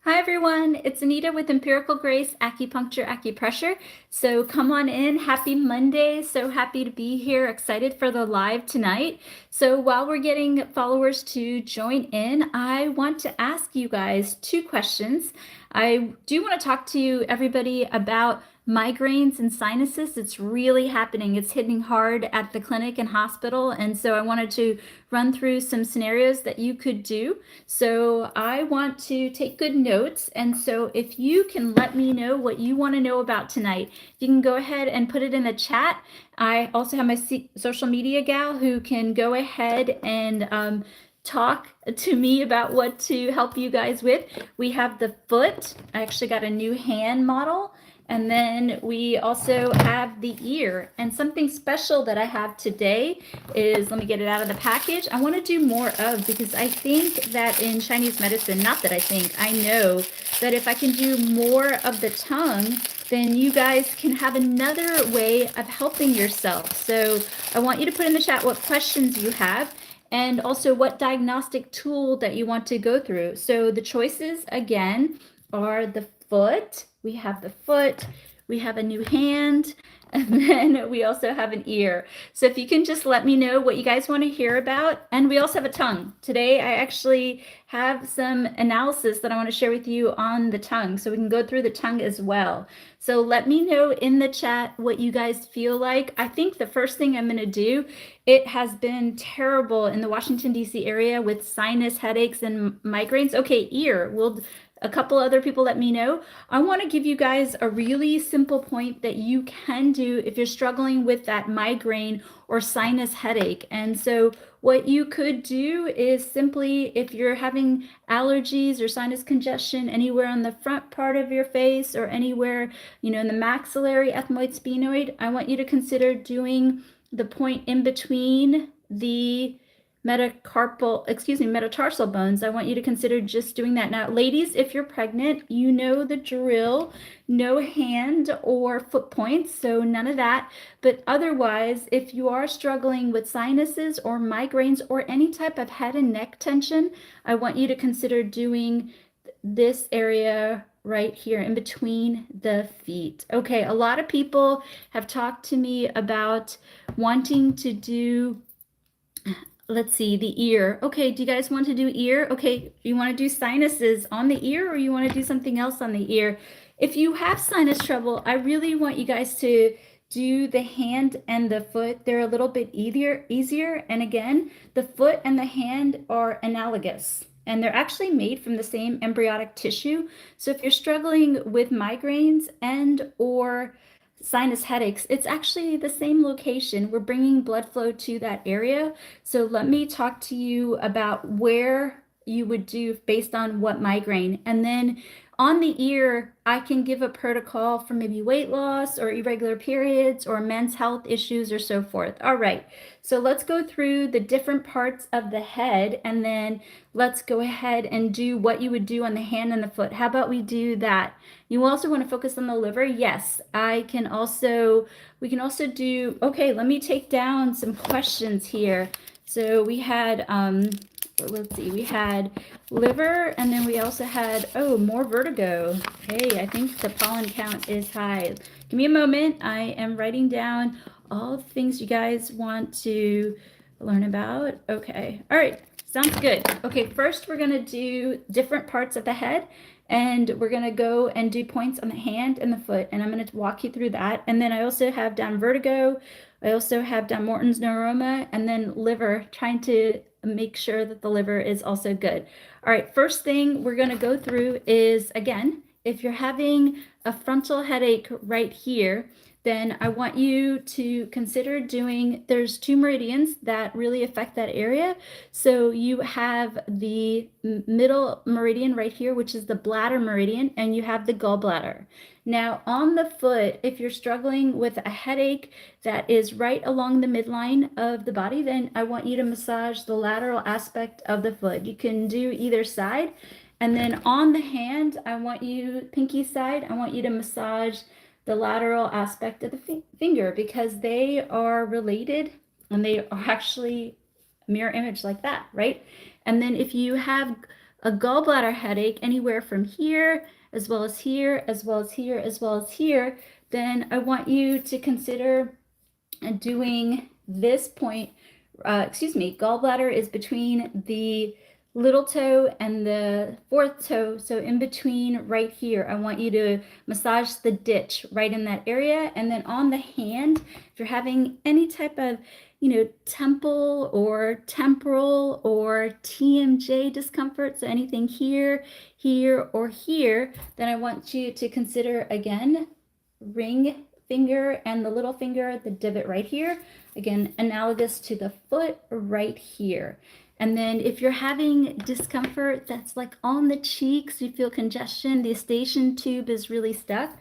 Hi everyone, it's Anita with Empirical Grace Acupuncture Acupressure. So come on in, happy Monday. So happy to be here, excited for the live tonight. So while we're getting followers to join in, I want to ask you guys two questions. I do want to talk to you, everybody, about migraines and sinuses. It's really happening. It's hitting hard at the clinic and hospital. And so I wanted to run through some scenarios that you could do. So I want to take good notes. And so if you can let me know what you want to know about tonight, you can go ahead and put it in the chat. I also have my social media gal who can go ahead and talk to me about what to help you guys with. We have the foot. I actually got a new hand model. And then we also have the ear. And something special that I have today is, let me get it out of the package. I want to do more of, because I think that in Chinese medicine, not that I think, I know that if I can do more of the tongue, then you guys can have another way of helping yourself. So I want you to put in the chat what questions you have, and also what diagnostic tool that you want to go through. So the choices, again, are the foot. We have the foot, we have a new hand, and then we also have an ear. So if you can just let me know what you guys want to hear about. And we also have a tongue. Today I actually have some analysis that I want to share with you on the tongue, so we can go through the tongue as well. So let me know in the chat what you guys feel like. I think the first thing I'm going to do, it has been terrible in the Washington, D.C. area with sinus headaches and migraines. Okay, ear. A couple other people let me know. I want to give you guys a really simple point that you can do if you're struggling with that migraine or sinus headache. And so what you could do is simply, if you're having allergies or sinus congestion anywhere on the front part of your face or anywhere, in the maxillary ethmoid sphenoid, I want you to consider doing the point in between the metatarsal bones. I want you to consider just doing that. Now, ladies, if you're pregnant, you know the drill. No hand or foot points, so none of that. But otherwise, if you are struggling with sinuses or migraines or any type of head and neck tension, I want you to consider doing this area right here in between the feet. Okay, a lot of people have talked to me about wanting to do, let's see, the ear. Okay, do you guys want to do ear? Okay, you want to do sinuses on the ear, or you want to do something else on the ear? If you have sinus trouble, I really want you guys to do the hand and the foot. They're a little bit easier. And again, the foot and the hand are analogous, and they're actually made from the same embryonic tissue. So if you're struggling with migraines and or sinus headaches, it's actually the same location. We're bringing blood flow to that area. So let me talk to you about where you would do based on what migraine. And then on the ear, I can give a protocol for maybe weight loss or irregular periods or men's health issues or so forth. All right, so let's go through the different parts of the head, and then let's go ahead and do what you would do on the hand and the foot. How about we do that? You also want to focus on the liver? Yes, we can also do, okay, let me take down some questions here. So we had, let's see, we had liver, and then we also had, more vertigo. Hey, I think the pollen count is high. Give me a moment. I am writing down all the things you guys want to learn about. Okay, all right, sounds good. Okay, first we're gonna do different parts of the head, and we're gonna go and do points on the hand and the foot, and I'm gonna walk you through that. And then I also have down vertigo, I also have down Morton's neuroma, and then liver, trying to make sure that the liver is also good. All right, first thing we're gonna go through is, again, if you're having a frontal headache right here, then I want you to consider doing, there's two meridians that really affect that area. So you have the middle meridian right here, which is the bladder meridian, and you have the gallbladder. Now on the foot, if you're struggling with a headache that is right along the midline of the body, then I want you to massage the lateral aspect of the foot. You can do either side. And then on the hand, I want you, pinky side, I want you to massage the lateral aspect of the finger, because they are related and they are actually mirror image like that, right? And then if you have a gallbladder headache anywhere from here, as well as here, as well as here, as well as here, then I want you to consider doing this point. Gallbladder is between the little toe and the fourth toe, so in between right here. I want you to massage the ditch right in that area. And then on the hand, if you're having any type of temple or temporal or TMJ discomfort, so anything here, here, or here, then I want you to consider again ring finger and the little finger, the divot right here, again analogous to the foot right here. And then if you're having discomfort that's like on the cheeks, you feel congestion, the eustachian tube is really stuck,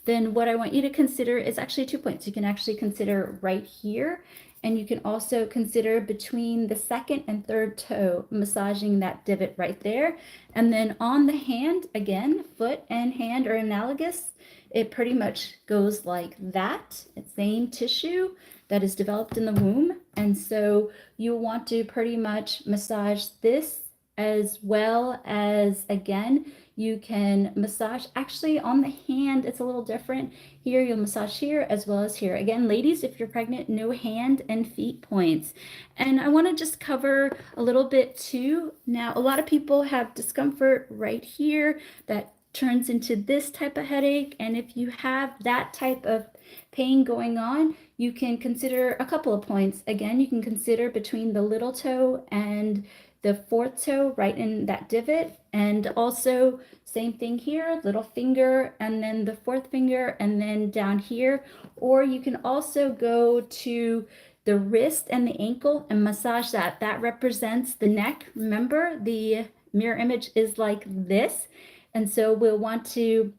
then what I want you to consider is actually 2 points. You can actually consider right here, and you can also consider between the second and third toe, massaging that divot right there. And then on the hand, again, foot and hand are analogous. It pretty much goes like that. It's same tissue that is developed in the womb. And so you want to pretty much massage this, as well as, again, you can massage actually on the hand. It's a little different. Here you'll massage here as well as here. Again, ladies, if you're pregnant, no hand and feet points. And I want to just cover a little bit too. Now, a lot of people have discomfort right here that turns into this type of headache. And if you have that type of pain going on, you can consider a couple of points. Again, you can consider between the little toe and the fourth toe right in that divot, and also same thing here, little finger and then the fourth finger and then down here. Or you can also go to the wrist and the ankle and massage that. That represents the neck. Remember, the mirror image is like this. And so we'll want to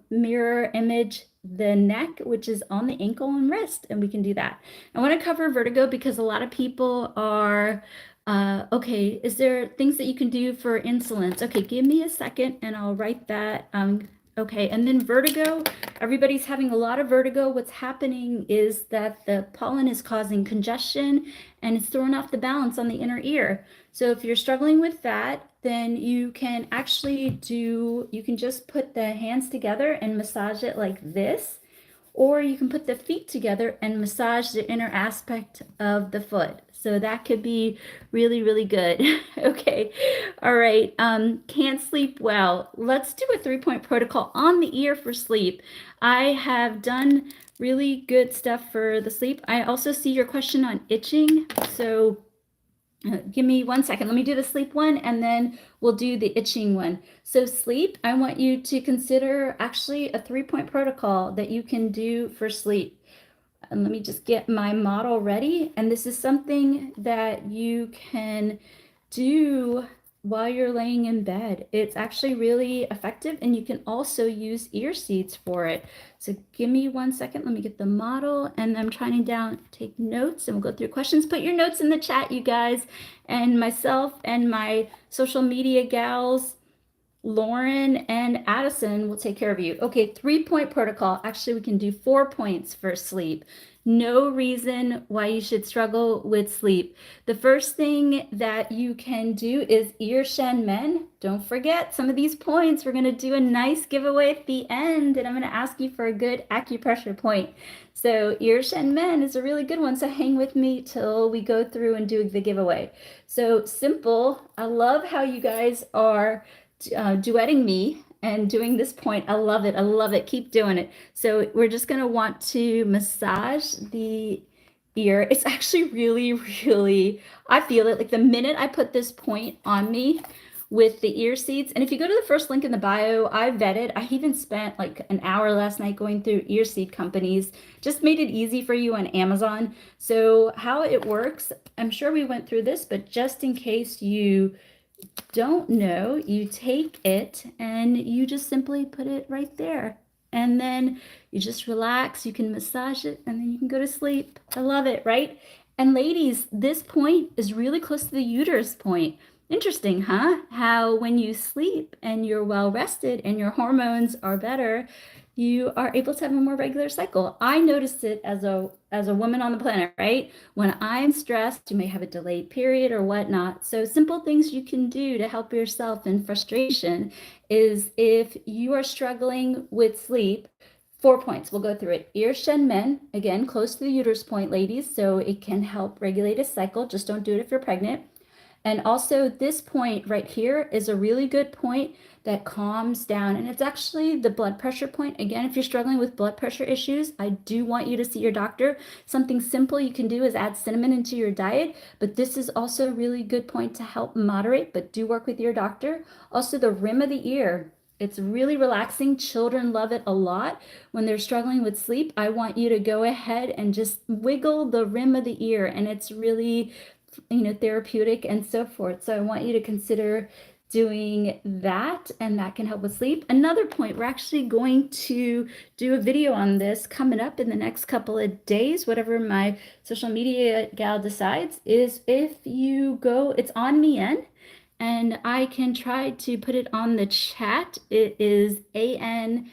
mirror image the neck, which is on the ankle and wrist, and we can do that. I want to cover vertigo because a lot of people are, okay, is there things that you can do for insolence? Okay, give me a second and I'll write that. Okay, and then vertigo, everybody's having a lot of vertigo. What's happening is that the pollen is causing congestion and it's throwing off the balance on the inner ear. So if you're struggling with that, then you can actually you can just put the hands together and massage it like this, or you can put the feet together and massage the inner aspect of the foot. So that could be really, really good. Okay, all right, can't sleep well. Let's do a 3-point protocol on the ear for sleep. I have done really good stuff for the sleep. I also see your question on itching, so give me 1 second. Let me do the sleep one and then we'll do the itching one. So sleep, I want you to consider actually a 3-point protocol that you can do for sleep. And let me just get my model ready. And this is something that you can do while you're laying in bed. It's actually really effective, and you can also use ear seeds for it. So give me 1 second. Let me get the model, and I'm trying to take notes, and we'll go through questions. Put your notes in the chat, you guys, and myself and my social media gals, Lauren and Addison, will take care of you. Okay, 3-point protocol. Actually, we can do 4 points for sleep. No reason why you should struggle with sleep. The first thing that you can do is ear shen men. Don't forget some of these points. We're going to do a nice giveaway at the end, and I'm going to ask you for a good acupressure point. So ear shen men is a really good one. So hang with me till we go through and do the giveaway. So simple. I love how you guys are duetting me and doing this point. I love it. I love it. Keep doing it. So we're just going to want to massage the ear. It's actually really, really, I feel it like the minute I put this point on me with the ear seeds. And if you go to the first link in the bio, I vetted. I even spent like an hour last night going through ear seed companies, just made it easy for you on Amazon. So how it works, I'm sure we went through this, but just in case you don't know, you take it and you just simply put it right there, and then you just relax. You can massage it and then you can go to sleep. I love it, right? And ladies, this point is really close to the uterus point. Interesting, huh? How when you sleep and you're well rested and your hormones are better, you are able to have a more regular cycle. I noticed it as as a woman on the planet, right? When I'm stressed, you may have a delayed period or whatnot. So simple things you can do to help yourself in frustration is if you are struggling with sleep, 4 points. We'll go through it. Ear shen men, again, close to the uterus point, ladies, so it can help regulate a cycle. Just don't do it if you're pregnant. And also this point right here is a really good point that calms down. And it's actually the blood pressure point. Again, if you're struggling with blood pressure issues, I do want you to see your doctor. Something simple you can do is add cinnamon into your diet, but this is also a really good point to help moderate, but do work with your doctor. Also the rim of the ear. It's really relaxing. Children love it a lot. When they're struggling with sleep, I want you to go ahead and just wiggle the rim of the ear, and it's really therapeutic and so forth. So I want you to consider doing that, and that can help with sleep. Another point, we're actually going to do a video on this coming up in the next couple of days, whatever my social media gal decides, is if you go, it's on Mien, and I can try to put it on the chat. It is ANMIAN.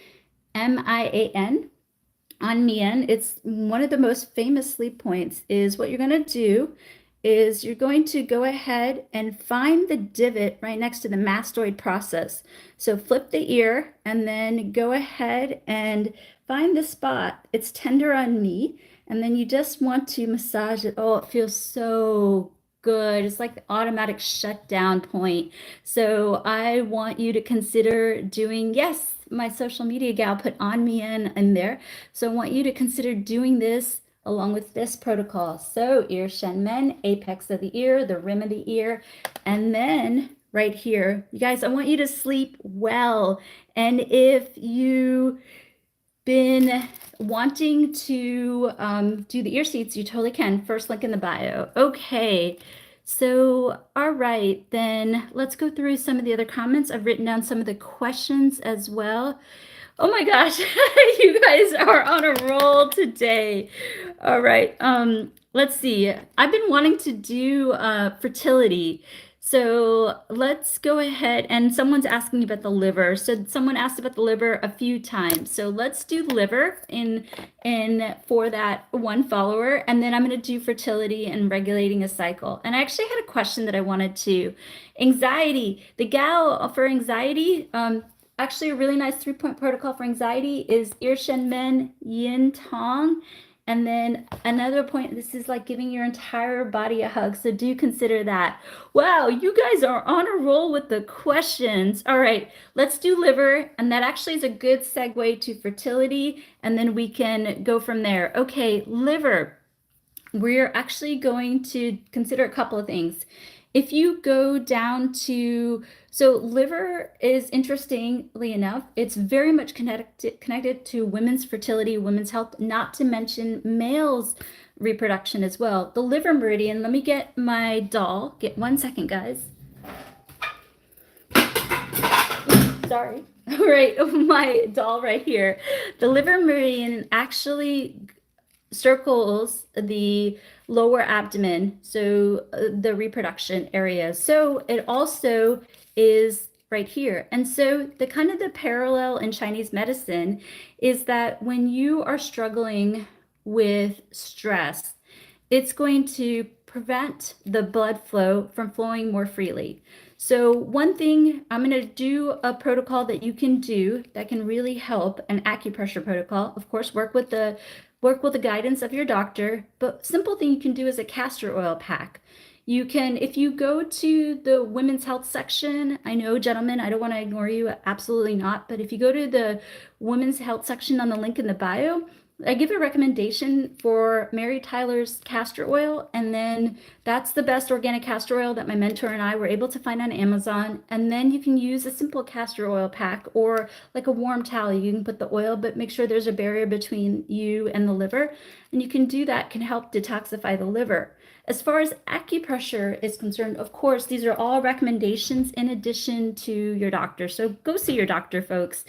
On Mien, it's one of the most famous sleep points. Is what you're going to do is you're going to go ahead and find the divot right next to the mastoid process. So flip the ear and then go ahead and find the spot. It's tender on me, and then you just want to massage it. Oh, it feels so good. It's like the automatic shutdown point. So I want you to consider doing, yes, my social media gal put on me in there. So I want you to consider doing this along with this protocol. So ear shen men, apex of the ear, the rim of the ear, and then right here, you guys, I want you to sleep well. And if you been wanting to do the ear seats, you totally can. First link in the bio. Okay, so all right, then let's go through some of the other comments. I've written down some of the questions as well. Oh my gosh, you guys are on a roll today. All right, let's see. I've been wanting to do fertility. So let's go ahead, and someone's asking about the liver. So someone asked about the liver a few times. So let's do liver in for that one follower, and then I'm going to do fertility and regulating a cycle. And I actually had a question that I wanted to. Anxiety. The gal for anxiety, actually a really nice 3-point protocol for anxiety is Ir Shen Men Yin Tong. And then another point, this is like giving your entire body a hug. So do consider that. Wow, you guys are on a roll with the questions. All right, let's do liver. And that actually is a good segue to fertility. And then we can go from there. Okay, liver. We're actually going to consider a couple of things. If you go down to, so liver is, interestingly enough, it's very much connected to women's fertility, women's health, not to mention males' reproduction as well. The liver meridian, let me get my doll. Get 1 second, guys. Sorry. All right, my doll right here. The liver meridian actually circles the lower abdomen, so the reproduction area. So it also is right here. And so the kind of the parallel in Chinese medicine is that when you are struggling with stress, it's going to prevent the blood flow from flowing more freely. So one thing, I'm going to do a protocol that you can do that can really help, an acupressure protocol. Of course, work with the guidance of your doctor, but simple thing you can do is a castor oil pack. You can, if you go to the women's health section, I know, gentlemen, I don't want to ignore you, absolutely not, but if you go to the women's health section on the link in the bio, I give a recommendation for Mary Tyler's castor oil, and then that's the best organic castor oil that my mentor and I were able to find on Amazon. And then you can use a simple castor oil pack or like a warm towel. You can put the oil, but make sure there's a barrier between you and the liver. And you can do that, can help detoxify the liver. As far as acupressure is concerned, of course, these are all recommendations in addition to your doctor. So go see your doctor, folks.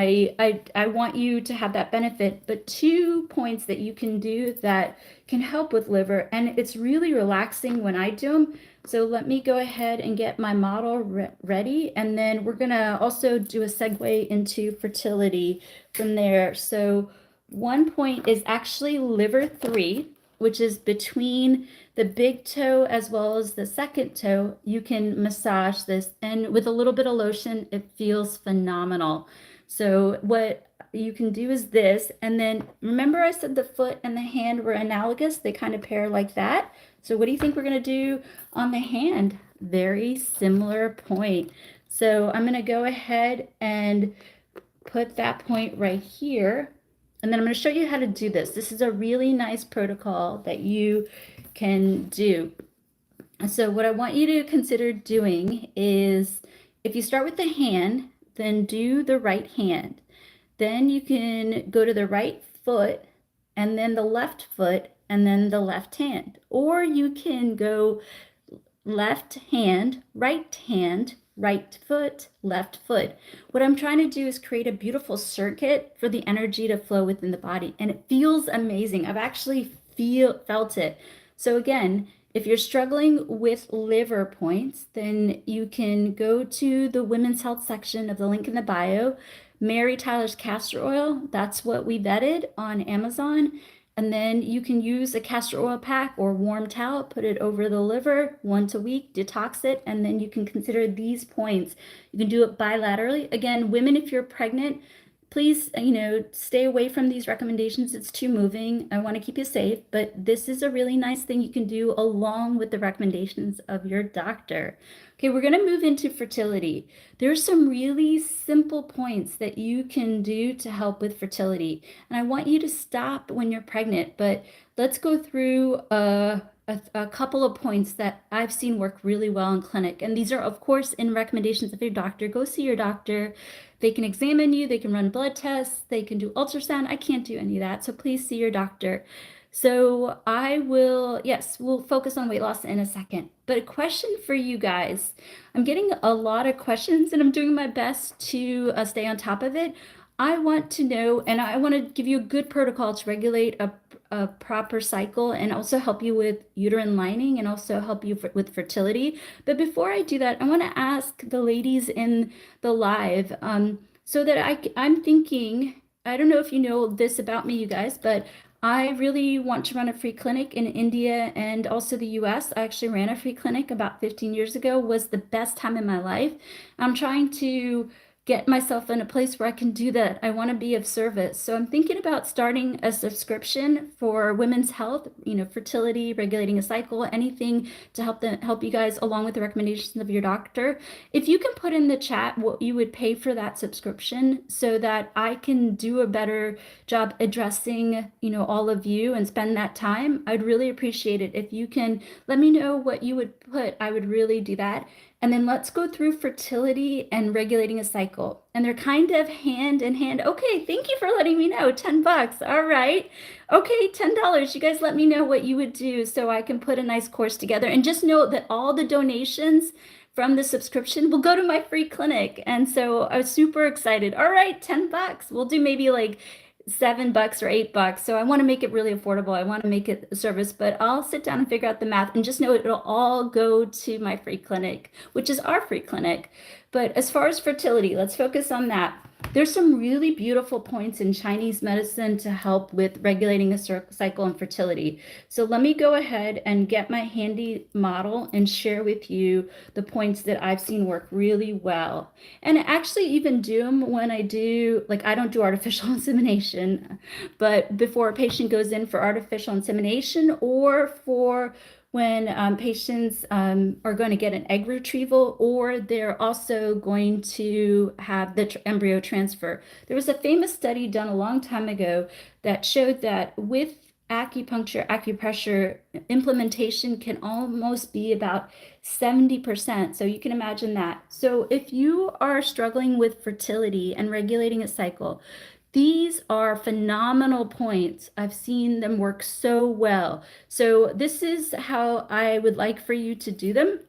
I want you to have that benefit, but 2 points that you can do that can help with liver, and it's really relaxing when I do them. So let me go ahead and get my model ready, and then we're gonna also do a segue into fertility from there. So one point is actually liver 3, which is between the big toe as well as the second toe. You can massage this, and with a little bit of lotion, it feels phenomenal. So what you can do is this, and then remember I said the foot and the hand were analogous, they kind of pair like that. So what do you think we're going to do on the hand? Very similar point. So I'm going to go ahead and put that point right here. And then I'm going to show you how to do this. This is a really nice protocol that you can do. So what I want you to consider doing is, if you start with the hand, then do the right hand. Then you can go to the right foot, and then the left foot, and then the left hand. Or you can go left hand, right foot, left foot. What I'm trying to do is create a beautiful circuit for the energy to flow within the body, and it feels amazing. I've actually felt it. So again, if you're struggling with liver points, then you can go to the women's health section of the link in the bio. Mary Tyler's castor oil, that's what we vetted on Amazon. And then you can use a castor oil pack or warm towel, put it over the liver once a week, detox it, and then you can consider these points. You can do it bilaterally. Again, women, if you're pregnant, please, stay away from these recommendations. It's too moving. I want to keep you safe, but this is a really nice thing you can do along with the recommendations of your doctor. Okay, we're going to move into fertility. There's some really simple points that you can do to help with fertility. And I want you to stop when you're pregnant, but let's go through a couple of points that I've seen work really well in clinic. And these are, of course, in recommendations of your doctor. Go see your doctor. They can examine you. They can run blood tests. They can do ultrasound. I can't do any of that. So please see your doctor. So we'll focus on weight loss in a second. But a question for you guys. I'm getting a lot of questions and I'm doing my best to stay on top of it. I want to know, and I want to give you a good protocol to regulate a proper cycle and also help you with uterine lining and also help you with fertility. But before I do that, I want to ask the ladies in the live, so that I'm thinking, I don't know if you know this about me, you guys, but I really want to run a free clinic in India and also the US. I actually ran a free clinic about 15 years ago, was the best time in my life. I'm trying to get myself in a place where I can do that. I want to be of service. So I'm thinking about starting a subscription for women's health, fertility, regulating a cycle, anything to help you guys along with the recommendations of your doctor. If you can put in the chat what you would pay for that subscription so that I can do a better job addressing, all of you and spend that time, I'd really appreciate it. If you can let me know what you would put, I would really do that. And then let's go through fertility and regulating a cycle. And they're kind of hand in hand. Okay, thank you for letting me know. $10. All right. Okay, $10. You guys let me know what you would do so I can put a nice course together. And just note that all the donations from the subscription will go to my free clinic. And so I was super excited. All right, $10. We'll do maybe like $7 or $8. So I want to make it really affordable. I want to make it a service, but I'll sit down and figure out the math and just know it'll all go to my free clinic, which is our free clinic. But as far as fertility, let's focus on that. There's some really beautiful points in Chinese medicine to help with regulating a cycle and fertility. So let me go ahead and get my handy model and share with you the points that I've seen work really well. And I actually even do them when I don't do artificial insemination, but before a patient goes in for artificial insemination or for when patients are going to get an egg retrieval, or they're also going to have the embryo transfer. There was a famous study done a long time ago that showed that with acupressure implementation can almost be about 70%. So you can imagine that. So if you are struggling with fertility and regulating a cycle, these are phenomenal points. I've seen them work so well. So this is how I would like for you to do them.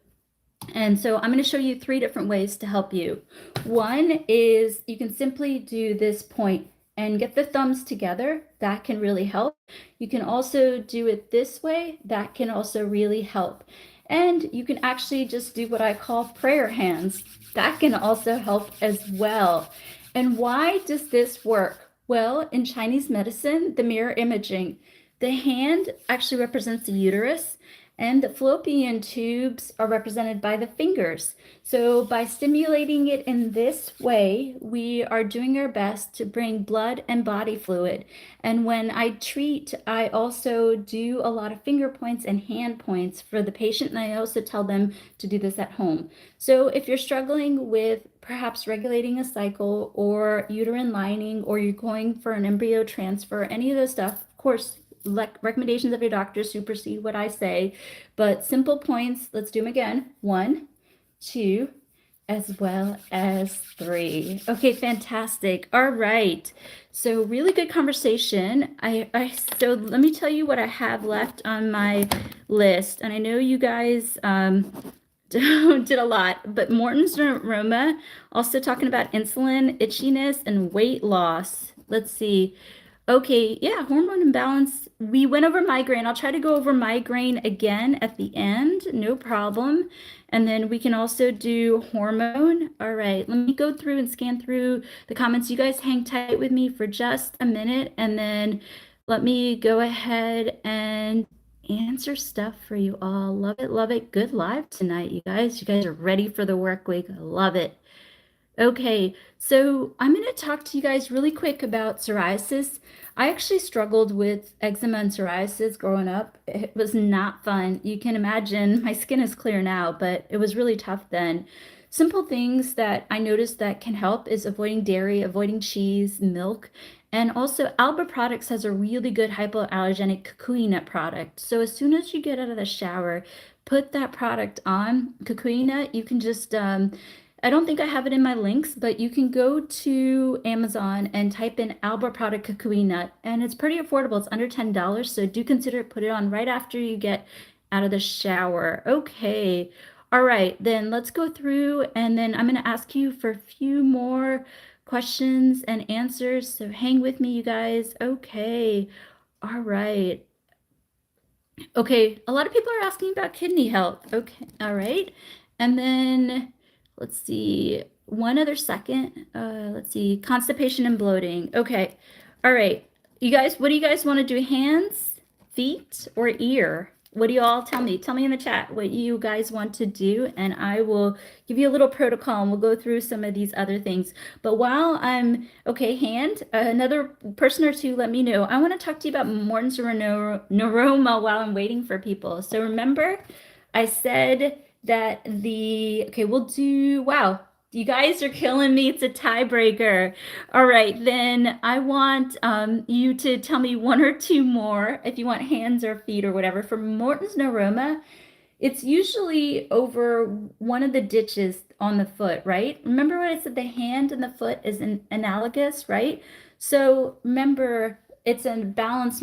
And so I'm going to show you 3 different ways to help you. One is you can simply do this point and get the thumbs together. That can really help. You can also do it this way. That can also really help. And you can actually just do what I call prayer hands. That can also help as well. And why does this work? Well, in Chinese medicine, the mirror imaging, the hand actually represents the uterus, and the fallopian tubes are represented by the fingers. So by stimulating it in this way, we are doing our best to bring blood and body fluid. And when I treat, I also do a lot of finger points and hand points for the patient, and I also tell them to do this at home. So if you're struggling with perhaps regulating a cycle or uterine lining, or you're going for an embryo transfer, any of those stuff, of course, recommendations of your doctor supersede what I say, but simple points, let's do them again. 1, 2, as well as 3. Okay, fantastic. All right. So really good conversation. So let me tell you what I have left on my list. And I know you guys did a lot, but Morton's neuroma, also talking about insulin, itchiness, and weight loss. Let's see. Okay, yeah, hormone imbalance. We went over migraine. I'll try to go over migraine again at the end, no problem. And then we can also do hormone. All right, let me go through and scan through the comments. You guys hang tight with me for just a minute, and then let me go ahead and answer stuff for you all. Love it, love it. Good live tonight, you guys. You guys are ready for the work week. I love it. Okay, so I'm going to talk to you guys really quick about psoriasis. I actually struggled with eczema and psoriasis growing up. It was not fun. You can imagine my skin is clear now, but it was really tough then. Simple things that I noticed that can help is avoiding dairy, avoiding cheese, milk, and also Alba Products has a really good hypoallergenic kukui nut product. So as soon as you get out of the shower, put that product on. Kukui nut, you can just I don't think I have it in my links, but you can go to Amazon and type in Alba product kukui nut, and it's pretty affordable. It's under $10, so do consider put it on right after you get out of the shower. Okay. All right, then let's go through, and then I'm going to ask you for a few more questions and answers, so hang with me, you guys. Okay. All right. Okay, a lot of people are asking about kidney health. Okay, all right. And then let's see, one other second. Let's see, constipation and bloating. Okay, all right. You guys, what do you guys want to do? Hands, feet, or ear? What do you all tell me? Tell me in the chat what you guys want to do, and I will give you a little protocol, and we'll go through some of these other things. But while I'm, okay, hand, another person or two, let me know. I want to talk to you about Morton's neuroma while I'm waiting for people. So remember, I said that okay, we'll do, wow, you guys are killing me. It's a tiebreaker. All right, then I want you to tell me one or two more if you want hands or feet or whatever. For Morton's neuroma, it's usually over one of the ditches on the foot, right? Remember what I said, the hand and the foot is analogous, right? So remember, it's a balanced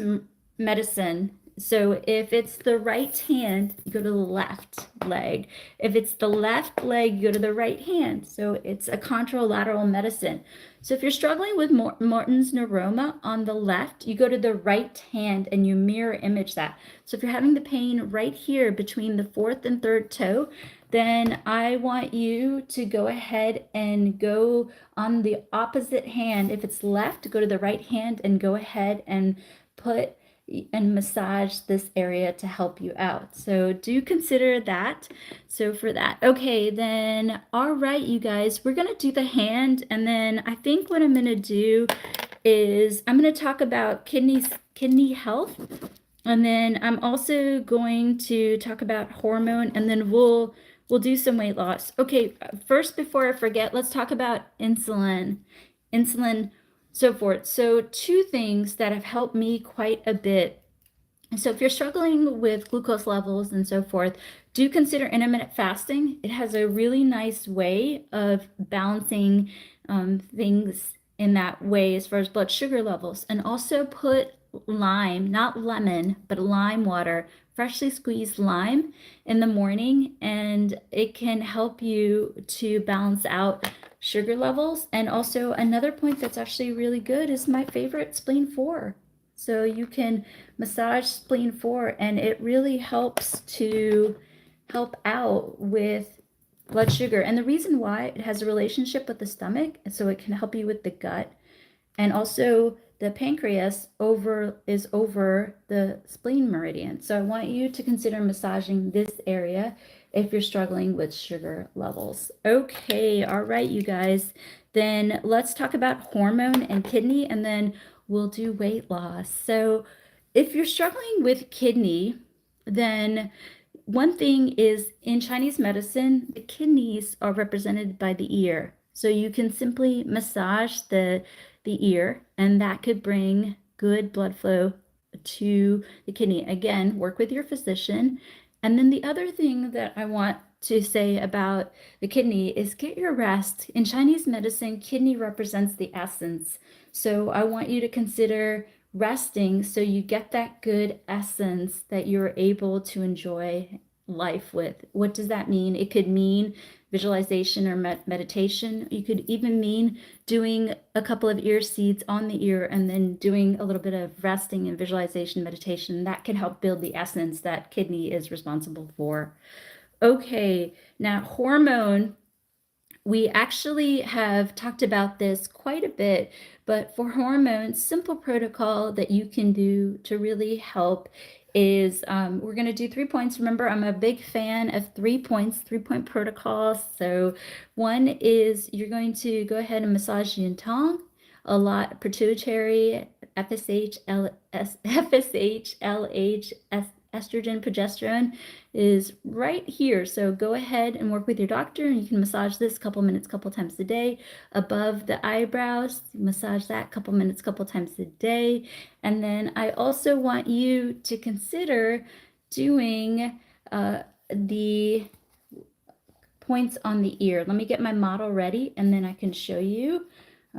medicine. So if it's the right hand, you go to the left leg. If it's the left leg, you go to the right hand. So it's a contralateral medicine. So if you're struggling with Morton's neuroma on the left, you go to the right hand and you mirror image that. So if you're having the pain right here between the fourth and third toe, then I want you to go ahead and go on the opposite hand. If it's left, go to the right hand and go ahead and put and massage this area to help you out. So do consider that. So for that, okay, then, all right, you guys, we're gonna do the hand, and then I think what I'm gonna do is I'm gonna talk about kidney health, and then I'm also going to talk about hormone, and then we'll do some weight loss. Okay, first, before I forget, let's talk about insulin, so forth. So two things that have helped me quite a bit. So if you're struggling with glucose levels and so forth, do consider intermittent fasting. It has a really nice way of balancing things in that way as far as blood sugar levels. And also put lime, not lemon, but lime water, freshly squeezed lime in the morning, and it can help you to balance out sugar levels. And also another point that's actually really good is my favorite, spleen 4. So you can massage spleen 4, and it really helps to help out with blood sugar. And the reason why, it has a relationship with the stomach, and so it can help you with the gut. And also the pancreas is over the spleen meridian. So I want you to consider massaging this area if you're struggling with sugar levels. Okay, all right, you guys. Then let's talk about hormone and kidney, and then we'll do weight loss. So if you're struggling with kidney, then one thing is in Chinese medicine, the kidneys are represented by the ear. So you can simply massage the ear, and that could bring good blood flow to the kidney. Again, work with your physician. And then the other thing that I want to say about the kidney is get your rest. In Chinese medicine, kidney represents the essence. So I want you to consider resting so you get that good essence that you're able to enjoy life with. What does that mean? It could mean visualization or meditation. You could even mean doing a couple of ear seeds on the ear and then doing a little bit of resting and visualization meditation. That can help build the essence that kidney is responsible for. Okay, now hormone. We actually have talked about this quite a bit, but for hormones, simple protocol that you can do to really help is we're going to do 3 points. Remember, I'm a big fan of 3 points, 3-point protocols. So one is you're going to go ahead and massage yin tong, a lot pituitary, FSH, LH, estrogen, progesterone is right here. So go ahead and work with your doctor, and you can massage this couple minutes, couple times a day. Above the eyebrows, massage that couple minutes, couple times a day. And then I also want you to consider doing the points on the ear. Let me get my model ready, and then I can show you.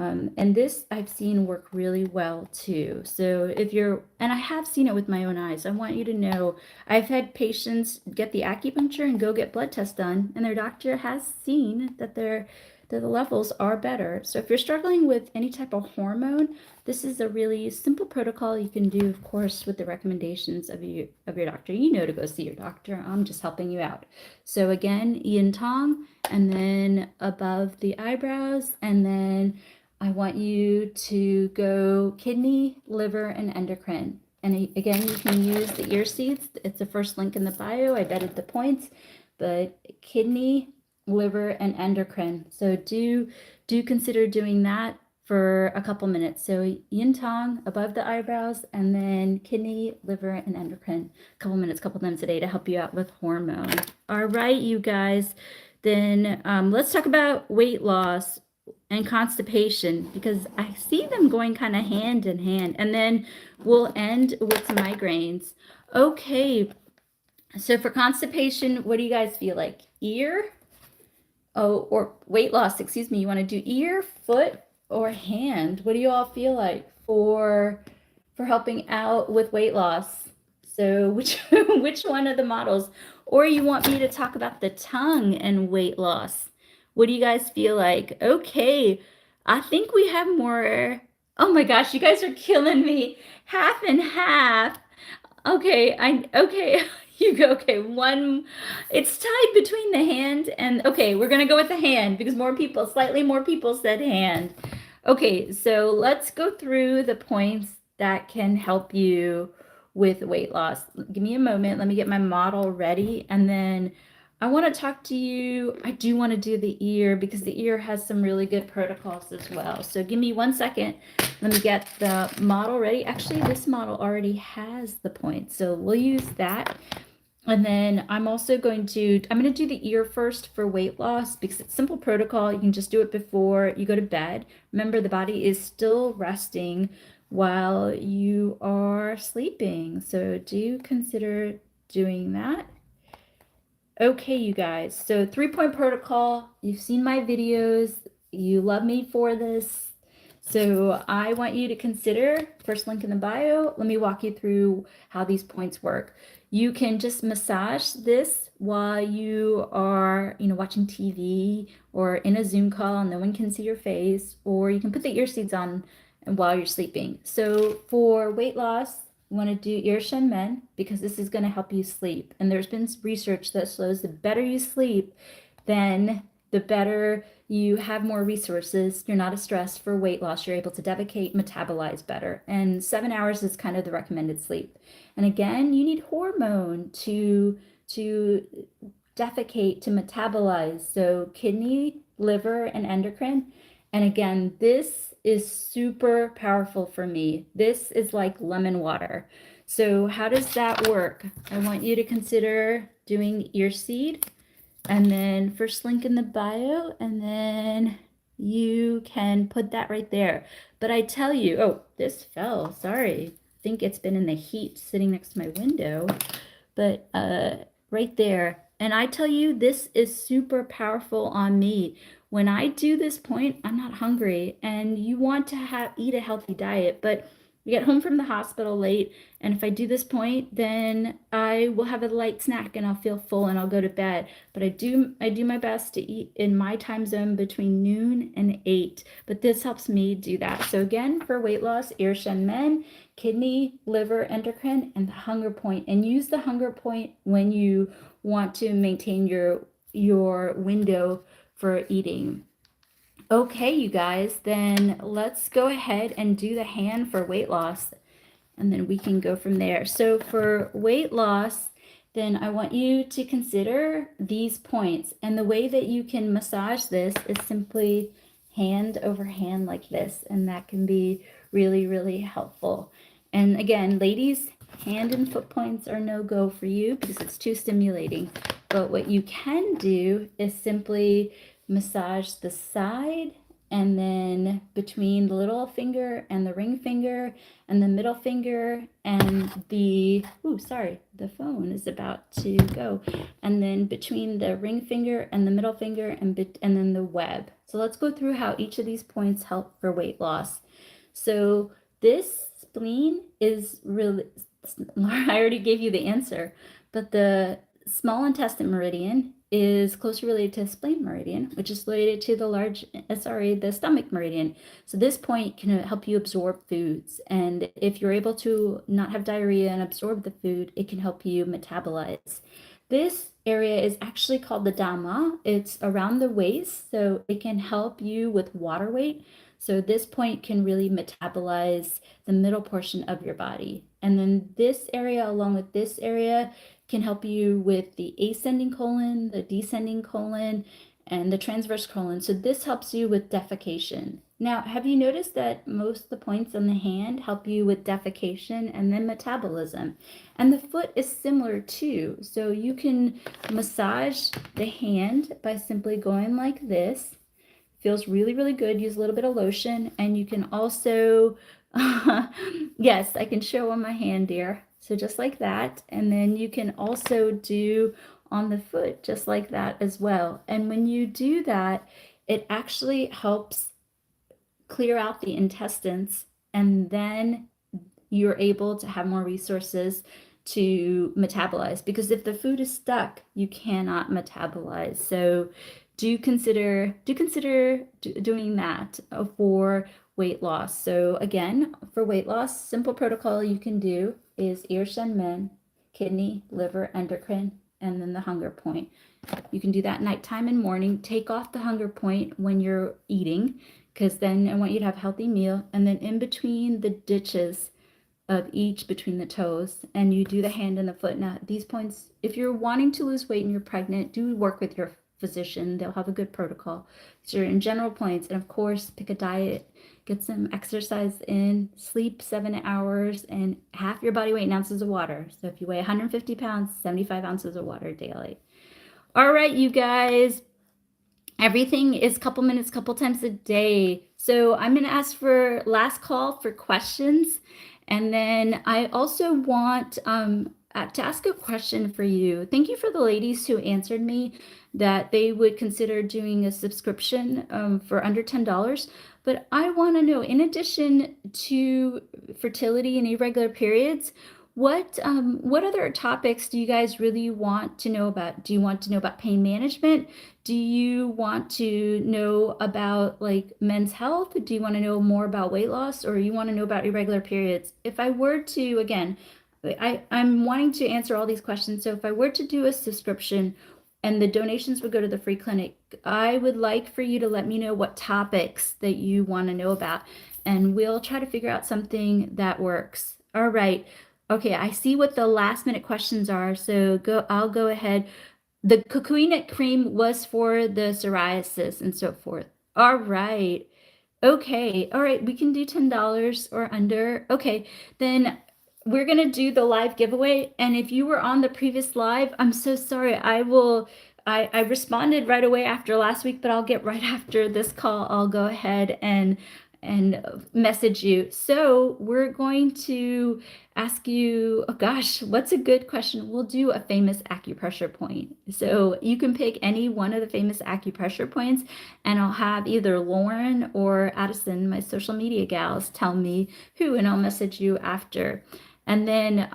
And this I've seen work really well too. So if you're, and I have seen it with my own eyes, I want you to know I've had patients get the acupuncture and go get blood tests done, and their doctor has seen that that the levels are better. So if you're struggling with any type of hormone, this is a really simple protocol you can do, of course, with the recommendations of your doctor. You know to go see your doctor. I'm just helping you out. So again, yin tong, and then above the eyebrows, and then I want you to go kidney, liver, and endocrine. And again, you can use the ear seeds. It's the first link in the bio. I added the points, but kidney, liver, and endocrine. So do consider doing that for a couple minutes. So yin tong above the eyebrows, and then kidney, liver, and endocrine. A couple minutes, couple times a day to help you out with hormone. All right, you guys. Then let's talk about weight loss and constipation, because I see them going kind of hand in hand. And then we'll end with some migraines. Okay, so for constipation, what do you guys feel like? Ear? Oh, or weight loss, excuse me. You want to do ear, foot, or hand? What do you all feel like for helping out with weight loss? So which which one of the models? Or you want me to talk about the tongue and weight loss? What do you guys feel like? Okay, I think we have more. Oh my gosh, you guys are killing me. Half and half. Okay. You go. Okay, one. It's tied between the hand and. Okay, we're gonna go with the hand because slightly more people said hand. Okay, so let's go through the points that can help you with weight loss. Give me a moment. Let me get my model ready, and then I want to talk to you. I do want to do the ear because the ear has some really good protocols as well. So give me 1 second. Let me get the model ready. Actually, this model already has the points, so we'll use that. And then I'm going to do the ear first for weight loss because it's simple protocol. You can just do it before you go to bed. Remember, the body is still resting while you are sleeping. So do consider doing that. Okay, you guys. So 3-point protocol. You've seen my videos. You love me for this. So I want you to consider, first link in the bio. Let me walk you through how these points work. You can just massage this while you are, watching TV or in a Zoom call and no one can see your face, or you can put the ear seeds on and while you're sleeping. So for weight loss, you want to do ear shen men because this is going to help you sleep. And there's been research that shows the better you sleep, then the better you have more resources, you're not as stressed for weight loss, you're able to defecate, metabolize better. And 7 hours is kind of the recommended sleep. And again, you need hormone to defecate, to metabolize. So kidney, liver, and endocrine. And again, this is super powerful for me. This is like lemon water. So how does that work? I want you to consider doing ear seed, and then first link in the bio, and then you can put that right there. But I tell you, oh, this fell, sorry. I think it's been in the heat sitting next to my window, but right there. And I tell you, this is super powerful on me. When I do this point, I'm not hungry, and you want to eat a healthy diet, but we get home from the hospital late, and if I do this point, then I will have a light snack and I'll feel full and I'll go to bed. But I do my best to eat in my time zone between noon and 8. But this helps me do that. So again, for weight loss, Ir Shen Men, kidney, liver, endocrine, and the hunger point. And use the hunger point when you want to maintain your window for eating. Okay, you guys, then let's go ahead and do the hand for weight loss, and then we can go from there. So for weight loss, then I want you to consider these points. And the way that you can massage this is simply hand over hand like this, and that can be really, really helpful. And again, ladies, hand and foot points are no go for you because it's too stimulating. But what you can do is simply massage the side, and then between the little finger and the ring finger and the middle finger and the, sorry, the phone is about to go. And then between the ring finger and the middle finger and then the web. So let's go through how each of these points help for weight loss. So this spleen is really, I already gave you the answer, but the small intestine meridian is closely related to the spleen meridian, which is related to the stomach meridian. So this point can help you absorb foods. And if you're able to not have diarrhea and absorb the food, it can help you metabolize. This area is actually called the Dhamma. It's around the waist, so it can help you with water weight. So this point can really metabolize the middle portion of your body. And then this area, along with this area, can help you with the ascending colon, the descending colon, and the transverse colon. So this helps you with defecation. Now, have you noticed that most of the points on the hand help you with defecation and then metabolism? And the foot is similar too. So you can massage the hand by simply going like this. Feels really, really good. Use a little bit of lotion, and you can also, yes, I can show on my hand, dear. So just like that. And then you can also do on the foot just like that as well. And when you do that, it actually helps clear out the intestines, and then you're able to have more resources to metabolize, because if the food is stuck, you cannot metabolize. So do consider doing that for weight loss. So again, for weight loss, simple protocol you can do is Ir Shen Men, kidney, liver, endocrine, and then the hunger point. You can do that nighttime and morning. Take off the hunger point when you're eating, because then I want you to have a healthy meal. And then in between the ditches of each between the toes, and you do the hand and the foot. Now, these points, if you're wanting to lose weight and you're pregnant, do work with your physician. They'll have a good protocol. So you're in general points, and of course, pick a diet, get some exercise in, sleep 7 hours, and half your body weight in ounces of water. So if you weigh 150 pounds, 75 ounces of water daily. All right, you guys, everything is a couple minutes, couple times a day. So I'm going to ask for last call for questions. And then I also want to ask a question for you. Thank you for the ladies who answered me that they would consider doing a subscription for under $10. But I want to know, in addition to fertility and irregular periods, what other topics do you guys really want to know about? Do you want to know about pain management? Do you want to know about like men's health? Do you want to know more about weight loss, or you want to know about irregular periods? If I were to, again, I'm wanting to answer all these questions. So if I were to do a subscription and the donations would go to the free clinic. I would like for you to let me know what topics that you want to know about, and we'll try to figure out something that works. All right. Okay, I see what the last minute questions are, so I'll go ahead. The cocoonut cream was for the psoriasis and so forth. All right. Okay. All right. We can do $10 or under. Okay. Then we're going to do the live giveaway. And if you were on the previous live, I'm so sorry. I responded right away after last week, but I'll get right after this call. I'll go ahead and message you. So we're going to ask you, oh gosh, what's a good question? We'll do a famous acupressure point. So you can pick any one of the famous acupressure points, and I'll have either Lauren or Addison, my social media gals, tell me who, and I'll message you after. And then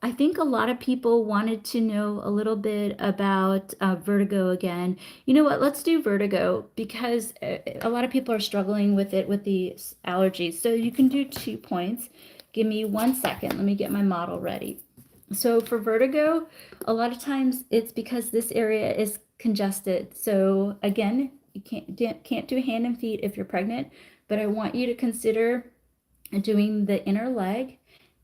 I think a lot of people wanted to know a little bit about vertigo again. You know what? Let's do vertigo because a lot of people are struggling with it with the allergies. So you can do 2 points. Give me 1 second. Let me get my model ready. So for vertigo, a lot of times it's because this area is congested. So again, you can't do hand and feet if you're pregnant, but I want you to consider doing the inner leg,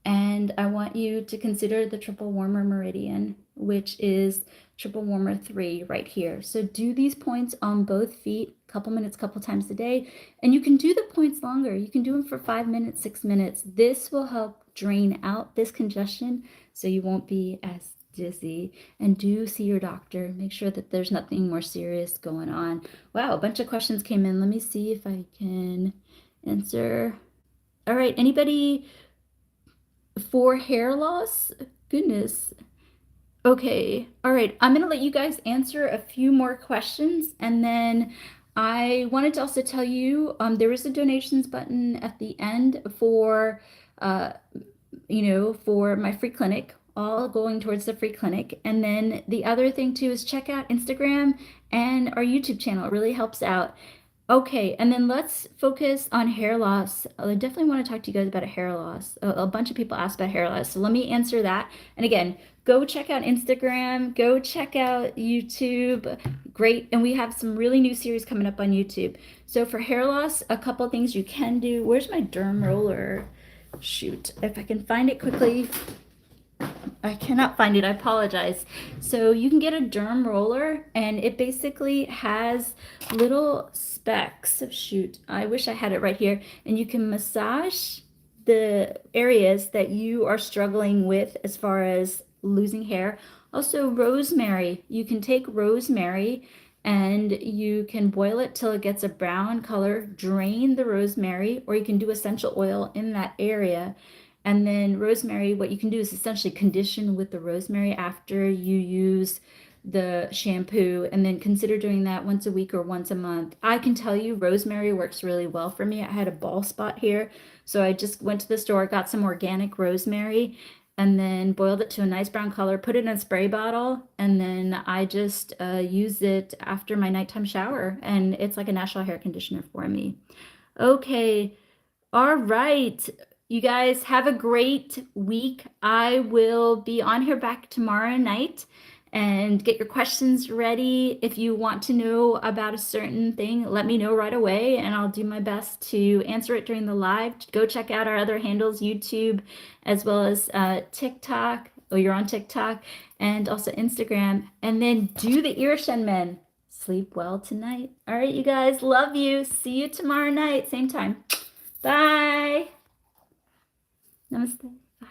and I want you to consider the triple warmer meridian, which is triple warmer 3 right here. So do these points on both feet, couple minutes, couple times a day, and you can do the points longer. You can do them for 5 minutes, 6 minutes. This will help drain out this congestion so you won't be as dizzy. And do see your doctor. Make sure that there's nothing more serious going on. Wow, a bunch of questions came in. Let me see if I can answer. All right, anybody for hair loss? Goodness. Okay. All right. I'm going to let you guys answer a few more questions. And then I wanted to also tell you there is a donations button at the end for, for my free clinic, all going towards the free clinic. And then the other thing too is check out Instagram and our YouTube channel. It really helps out. Okay, and then let's focus on hair loss. I definitely want to talk to you guys about a hair loss. A bunch of people asked about hair loss, so let me answer that. And again, go check out Instagram, go check out YouTube. Great, and we have some really new series coming up on YouTube. So for hair loss, a couple things you can do. Where's my derm roller? Shoot, if I can find it quickly. I cannot find it. I apologize. So you can get a derm roller, and it basically has little specks. Shoot, I wish I had it right here. And you can massage the areas that you are struggling with as far as losing hair. Also, rosemary. You can take rosemary and you can boil it till it gets a brown color, drain the rosemary, or you can do essential oil in that area. And then rosemary, what you can do is essentially condition with the rosemary after you use the shampoo, and then consider doing that once a week or once a month. I can tell you rosemary works really well for me. I had a bald spot here, so I just went to the store, got some organic rosemary, and then boiled it to a nice brown color, put it in a spray bottle, and then I just use it after my nighttime shower, and it's like a natural hair conditioner for me. Okay, all right. You guys have a great week. I will be on here back tomorrow night, and get your questions ready. If you want to know about a certain thing, let me know right away, and I'll do my best to answer it during the live. Go check out our other handles, YouTube, as well as TikTok. Oh, you're on TikTok, and also Instagram. And then do the Irishenmen. Sleep well tonight. All right, you guys. Love you. See you tomorrow night, same time. Bye. Namaste. Bye.